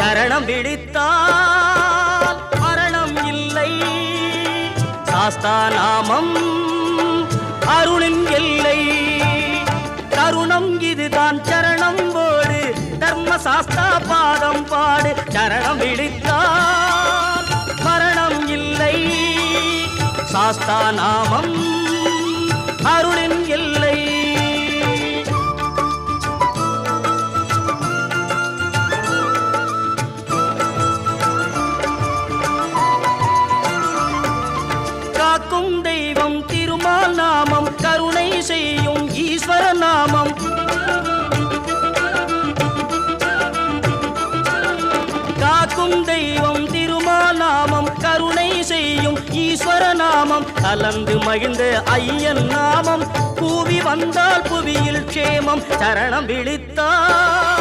சரணம் பிடித்தால் மரணம் இல்லை. சாஸ்தா நாமம் அருளின் எல்லை. தருணம் இதுதான் சரணம் போடு, தர்ம சாஸ்தா பாதம் பாடு. சரணம் பிடித்தால் மரணம் இல்லை. சாஸ்தா நாமம் அருளின் எல்லை. காக்கும் தெய்வம் திருமால் நாமம், கருணை செய்யும் ஈஸ்வர நாமம். காக்கும் தெய்வம் திருமால் நாமம், கருணை செய்யும் ஈஸ்வர நாமம். கலந்து மகிழ்ந்த ஐயன் நாமம், கூவி வந்தால் புவியில் க்ஷேமம். சரணம் விழித்தார்